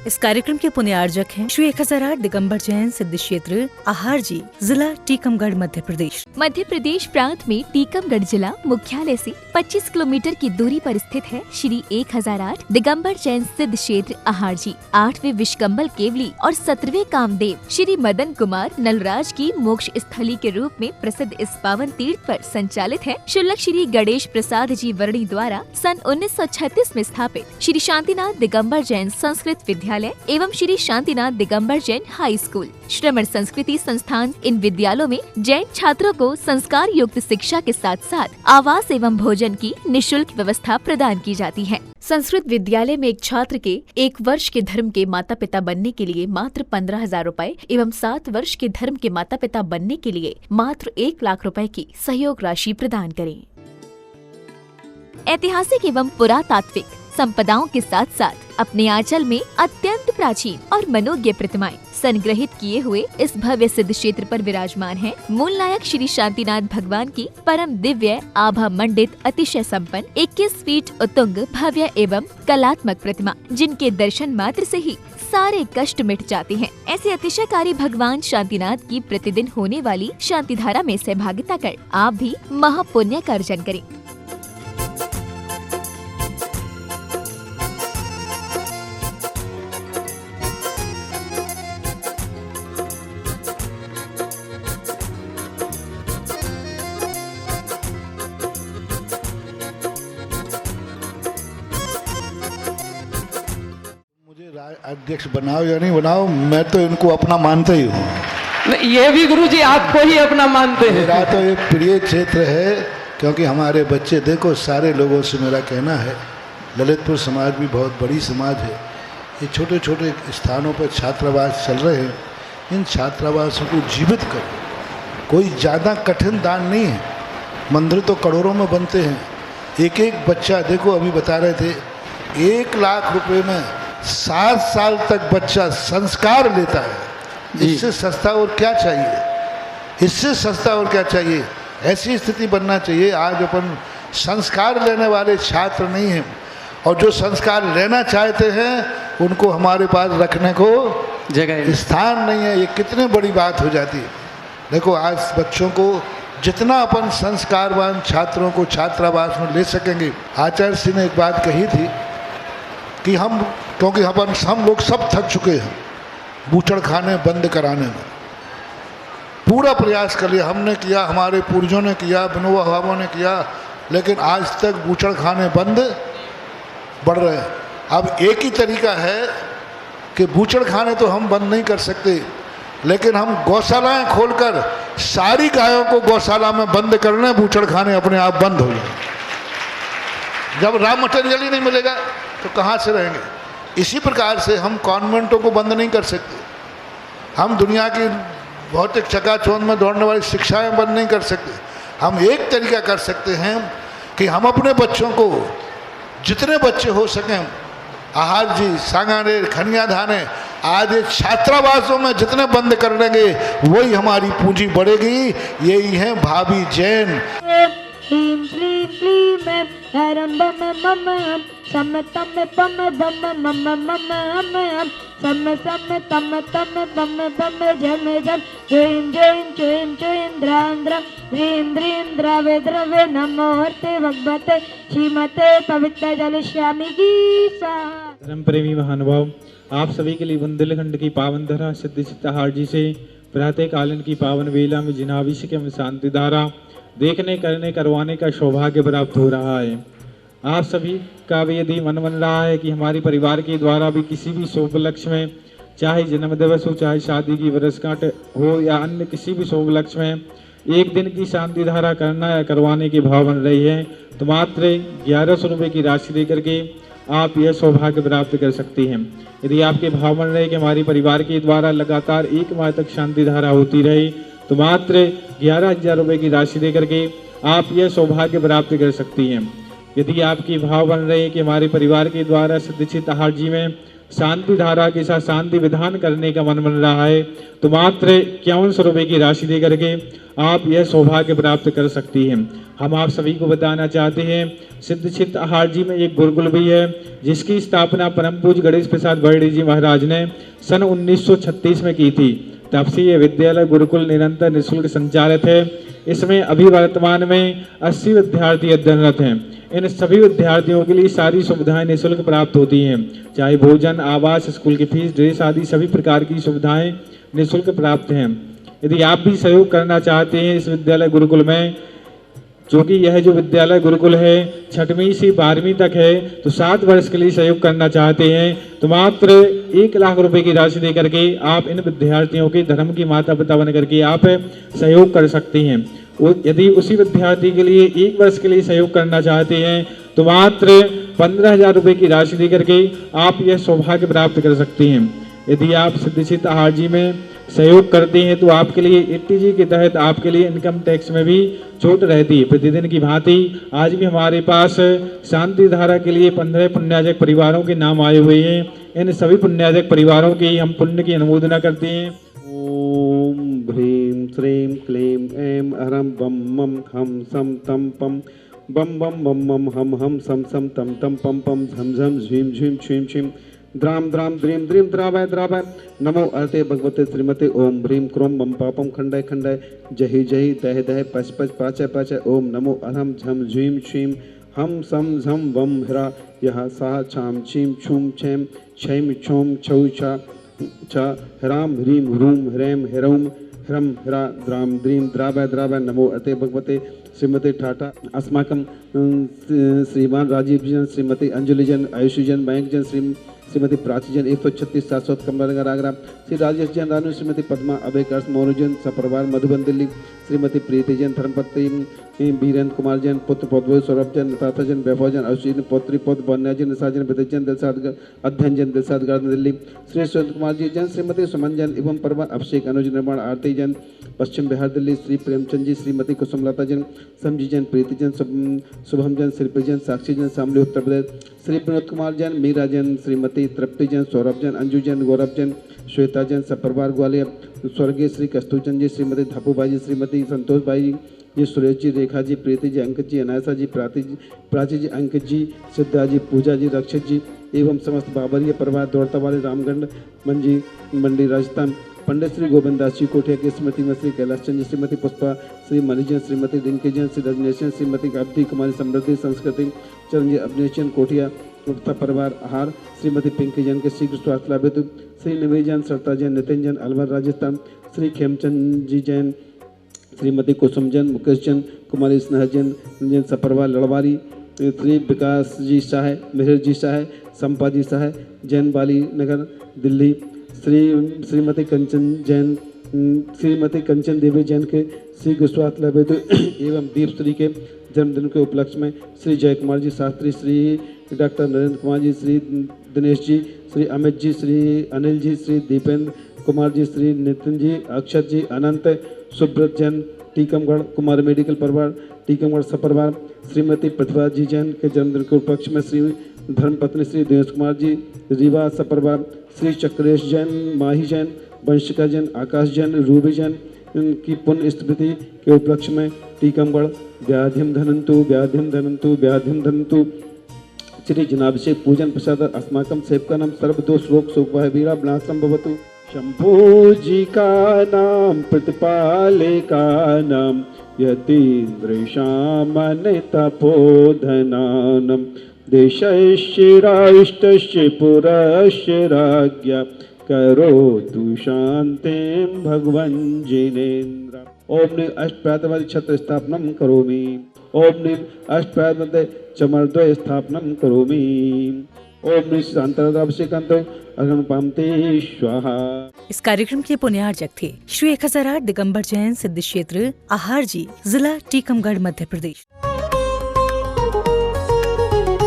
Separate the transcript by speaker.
Speaker 1: इस कार्यक्रम के पुण्यार्जक हैं श्री 1008 दिगंबर जैन सिद्ध क्षेत्र आहार जी, जिला टीकमगढ़, मध्य प्रदेश।
Speaker 2: मध्य प्रदेश प्रांत में टीकमगढ़ जिला मुख्यालय से 25 किलोमीटर की दूरी पर स्थित है श्री 1008 दिगंबर जैन सिद्ध क्षेत्र आहार जी। 8वें विश्वकंभल केवली और 17वें कामदेव श्री मदन कुमार नलराज की मोक्ष स्थली के रूप में प्रसिद्ध इस पावन तीर्थ पर संचालित है शुल्लक श्री गणेश प्रसाद जी वर्णी द्वारा सन 1936 में स्थापित श्री शांतिनाथ दिगंबर जैन संस्कृत विद्यालय एवं श्री शांतिनाथ दिगंबर जैन हाई स्कूल श्रमण संस्कृति संस्थान। इन विद्यालयों में जैन छात्रों को संस्कार युक्त शिक्षा के साथ साथ आवास एवं भोजन की निःशुल्क व्यवस्था प्रदान की जाती है। संस्कृत विद्यालय में एक छात्र के 1 वर्ष के धर्म के माता पिता बनने के लिए मात्र 15,000 रूपए एवं 7 वर्ष के धर्म के माता पिता बनने के लिए मात्र 1 लाख रुपए की सहयोग राशि प्रदान करें। ऐतिहासिक एवं पुरातात्विक संपदाओं के साथ साथ अपने आंचल में अत्यंत प्राचीन और मनोज्ञ प्रतिमाएं संग्रहित किए हुए इस भव्य सिद्ध क्षेत्र पर विराजमान है मूल नायक श्री शांतिनाथ भगवान की परम दिव्य आभा मंडित अतिशय संपन्न 21 फीट उतुंग भव्य एवं कलात्मक प्रतिमा, जिनके दर्शन मात्र से ही सारे कष्ट मिट जाते हैं। ऐसे अतिशयकारी भगवान शांतिनाथ की प्रतिदिन होने वाली शांति धारा में सहभागिता कर आप भी महापुण्य का अर्जन करें।
Speaker 3: अध्यक्ष बनाओ या नहीं बनाओ, मैं तो इनको अपना मानता ही हूँ।
Speaker 4: ये भी गुरुजी आपको ही अपना मानते हैं।
Speaker 3: मेरा तो एक प्रिय क्षेत्र है, क्योंकि हमारे बच्चे, देखो सारे लोगों से मेरा कहना है, ललितपुर समाज भी बहुत बड़ी समाज है। ये छोटे छोटे स्थानों पर छात्रावास चल रहे हैं, इन छात्रावासों को जीवित करो। कोई ज़्यादा कठिन दान नहीं है, मंदिर तो करोड़ों में बनते हैं। एक एक बच्चा, देखो अभी बता रहे थे, 1 लाख रुपए में 7 साल तक बच्चा संस्कार लेता है। इससे सस्ता और क्या चाहिए, इससे सस्ता और क्या चाहिए। ऐसी स्थिति बनना चाहिए। आज अपन संस्कार लेने वाले छात्र नहीं हैं, और जो संस्कार लेना चाहते हैं उनको हमारे पास रखने को जगह स्थान नहीं है। ये कितनी बड़ी बात हो जाती है। देखो आज बच्चों को जितना अपन संस्कारवान छात्रों को छात्रावास में ले सकेंगे। आचार्य सिंह ने एक बात कही थी कि क्योंकि हम लोग सब थक चुके हैं बूचड़ खाने बंद कराने में। पूरा प्रयास कर लिया, हमने किया, हमारे पूर्वजों ने किया, विनोबा भावों ने किया, लेकिन आज तक बूचड़ खाने बंद बढ़ रहे हैं। अब एक ही तरीका है कि बूचड़ खाने तो हम बंद नहीं कर सकते, लेकिन हम गौशालाएं खोलकर सारी गायों को गौशाला में बंद करना, बूचड़ खाने अपने आप बंद हो जाए। जब रॉ मटेरियल ही नहीं मिलेगा तो कहाँ से रहेंगे। इसी प्रकार से हम कॉन्वेंटों को बंद नहीं कर सकते, हम दुनिया की भौतिक चकाचौंध में दौड़ने वाली शिक्षाएं बंद नहीं कर सकते। हम एक तरीका कर सकते हैं कि हम अपने बच्चों को, जितने बच्चे हो सकें, आहार जी, सांगानेर, खनिया धाने आदि छात्रावासों में जितने बंद कर देंगे वही हमारी पूंजी बढ़ेगी। यही है भाभी जैन।
Speaker 5: श्रीमते पवित्र जल श्यामी की
Speaker 6: धर्म प्रेमी महानुभाव, आप सभी के लिए बुंदेलखंड की पावन धरा सिद्ध चित्तहार जी से प्रातः कालीन की पावन वेला में जिनाभिषेक एवं शांति धारा देखने करने करवाने का सौभाग्य प्राप्त हो रहा है। आप सभी का भी यदि मन बन रहा है कि हमारे परिवार के द्वारा भी किसी भी शुभ उपलक्ष्य में, चाहे जन्म दिवस हो, चाहे शादी की वर्षगांठ हो, या अन्य किसी भी शुभ उपलक्ष्य में 1 दिन की शांति धारा करना या करवाने की भाव बन रही है, तो मात्र 1100 रुपये की राशि देकर के आप यह सौभाग्य प्राप्त कर सकती हैं। यदि आपके भाव बन रहे कि हमारे परिवार के द्वारा लगातार 1 माह तक शांति धारा होती रहे, तो मात्र 11,000 रुपये की राशि देकर के आप यह सौभाग्य प्राप्त कर सकती हैं। यदि आपकी भाव बन रहे कि हमारे परिवार के द्वारा सिद्ध चित्तहार जी में शांति धारा के साथ शांति विधान करने का मन बन रहा है तो मात्र 51 रुपए की राशि दे करके आप यह सौभाग्य प्राप्त कर सकती हैं। हम आप सभी को बताना चाहते हैं सिद्धक्षेत्र आहार जी में एक गुरुकुल भी है जिसकी स्थापना परम पूज्य गणेश प्रसाद वर्ड़ी जी महाराज ने सन 1936 में की थी। तब से यह विद्यालय गुरुकुल निरंतर निःशुल्क संचालित है। इसमें अभी वर्तमान में 80 विद्यार्थी अध्ययनरत हैं। इन सभी विद्यार्थियों के लिए सारी सुविधाएं निःशुल्क प्राप्त होती हैं, चाहे भोजन, आवास, स्कूल की फीस, ड्रेस आदि सभी प्रकार की सुविधाएं निःशुल्क प्राप्त हैं। यदि आप भी सहयोग करना चाहते हैं इस विद्यालय गुरुकुल में, क्योंकि यह जो विद्यालय गुरुकुल है 6वीं से 12वीं तक है, तो 7 वर्ष के लिए सहयोग करना चाहते हैं तो मात्र 1 लाख रुपए की राशि दे करके आप इन विद्यार्थियों के धर्म की माता पिता बन करके आप सहयोग कर सकते हैं। यदि उसी विद्यार्थी के लिए 1 वर्ष के लिए सहयोग करना चाहते हैं तो मात्र 15,000 रुपए की राशि दे करके आप यह सौभाग्य प्राप्त कर सकते हैं। यदि आप सिद्धक्षेत्र आहार जी में सहयोग करते हैं तो आपके लिए 80G के तहत आपके लिए इनकम टैक्स में भी छूट रहती है। प्रतिदिन की भांति आज भी हमारे पास शांति धारा के लिए 15 पुण्याजक परिवारों के नाम आए हुए हैं। इन सभी पुण्याजक परिवारों की हम पुण्य की अनुमोदना करते हैं।
Speaker 7: ओम ह्रीं श्रीं क्लीं ऐं हरं बम मम हम सम तम पम बम बम बम मम हम सम सम तम तम पम पम झम झम झीम झीम छीम छीम द्राम द्राम द्रीम द्रीम द्रावय द्रावय नमो अर्ते भगवते श्रीमते ओम ह्रीं क्रोम बम पापम खंडय खंडय जहि जहि दह दह पच पच पाचय पाचय ओम नमो अरहम झम झीम छीम हम सम झम वम हिरा यह सा छाम छीम छूम छेम छैम छोम छौ छा छ ह्राम ह्रीं ह्रूम ह्रैम ह्रौम ह्रम ह्रा द्राम द्रीं द्रावय द्रावय नमो अर्ते भगवते श्रीमती ठाटा अस्माकं श्रीमान राजीव जन, श्रीमती अंजलि जन, आयुषी जन, मयंक जन, श्रीमती प्राची जन 136 700 कमलानगर आगरा, श्री राजेश जन रानू, श्रीमती पद्मा अभयकर्ष मोनू जन सपरिवार मधुबन दिल्ली, श्रीमती प्रीति जन धर्मपत्नी बीरेन्द्र कुमार जन, पुत्र पौधव सौरभ जन, नताथा जन, वैभव जन, अश्विनी जन, पौत्री पौध बन्या जन, निशा जन, विदित जन, दिलसाद अध्ययन जन, दिलसाद गार्डन दिल्ली, श्री सुरेंद्र कुमार जी जन, श्रीमती सुमन जन एवं परिवार अभिषेक अनुज निर्माण आरती जन पश्चिम बिहार दिल्ली, श्री प्रेमचंद जी, श्रीमती कुसुमलता जन, समझी जन, प्रीति जन, शुभम जन, शिल्पी जन, साक्षी जन, शामली उत्तर प्रदेश, श्री विनोद कुमार जन, मीरा जन, श्रीमती तृप्ति जन, सौरभ जन, अंजू जन, गौरव जन, श्वेता जन, सपरिवार ग्वालियर, स्वर्गीय श्री कस्तूरचंद जी, श्रीमती धापूबाई जी, श्रीमती संतोष बाई जी, सुरेश जी, रेखा जी, प्रीति जी, अंकित जी, अनायसा जी, प्राची जी, अंकित जी, सिद्धा जी, पूजा जी, रक्षित जी एवं समस्त बाबरिया परिवार दौड़ता वाले रामगढ़ मंजी मंडी राजस्थान, पंडित श्री गोविंद दास जी कोठिया की स्मृति में श्री कैलाश चंद जी, श्रीमती पुष्पा, श्री मणिजन, श्रीमती रिंकी जन, श्री रजनेश जन, श्रीमती गाब्दी कुमारी समृद्धि संस्कृति चरण जी, अवनीश जन कोठिया गुप्ता परिवार आहार, श्रीमती पिंकी जन के शीघ्र स्वास्थ्य लाभ हेतु, श्री निवेजन, सरता जैन, नितिन जैन अलवर राजस्थान, श्री खेमचंद जी जैन, श्रीमती कुसुम जैन, मुकेश जैन, कुमारी स्नेह जैन जैन सपरिवार लड़वारी, श्री विकास जी शाह, मिहिर जी शाह, संपा जी शाह जैन बाली नगर दिल्ली, श्रीमती कंचन जैन, श्रीमती कंचन देवी जैन के शीघ्र स्वास्थ्य लाभ हेतु एवं दीप श्री के जन्मदिन के उपलक्ष्य में श्री जय कुमार जी शास्त्री, श्री डॉक्टर नरेंद्र कुमार जी, श्री दिनेश जी, श्री अमित जी, श्री अनिल जी, श्री दीपेंद्र कुमार जी, श्री नितिन जी, अक्षत जी, अनंत, सुब्रत जैन, टीकमगढ़ कुमार मेडिकल परिवार, टीकमगढ़ सपरिवार, श्रीमती प्रतिभा जी जैन के जन्मदिन के उपलक्ष्य में श्री धर्मपत्नी श्री दिनेश कुमार जी, रीवा सपरिवार, श्री चक्रेश जैन, माही जैन, वंशिका जैन, आकाश जैन, रूबी जैन की पुण्य स्मृति के उपलक्ष्य में टीकमगढ़ व्याधिम धनंतु व्याधिम धनंतु व्याधिम धनंतु श्री जनाभिषेक पूजन प्रसाद अस्माकं सेवकानां सर्वदोष रोग शोक वीरा विनाशम भवतु। शंभो जी का नाम प्रतिपालिका नाम यतीन्द्रेशाम तपोधनानम देशस्य राष्ट्रस्य पुरस्य राज्ञा करोतु शांतिं भगवन् जिनेन्द्र। ओम नि अष्टप्रातवादि छत्र स्थापनं करोमि। ओम नि अष्टप्रातवादि चमरद्वय स्थापनं करोमि। ओम नि शांताराभिषेकांतो अग्निपामते स्वाहा।
Speaker 1: इस कार्यक्रम के पुण्यार्चक थे श्री 1008 दिगंबर जैन सिद्ध क्षेत्र आहार जी, जिला टीकमगढ़, मध्य प्रदेश।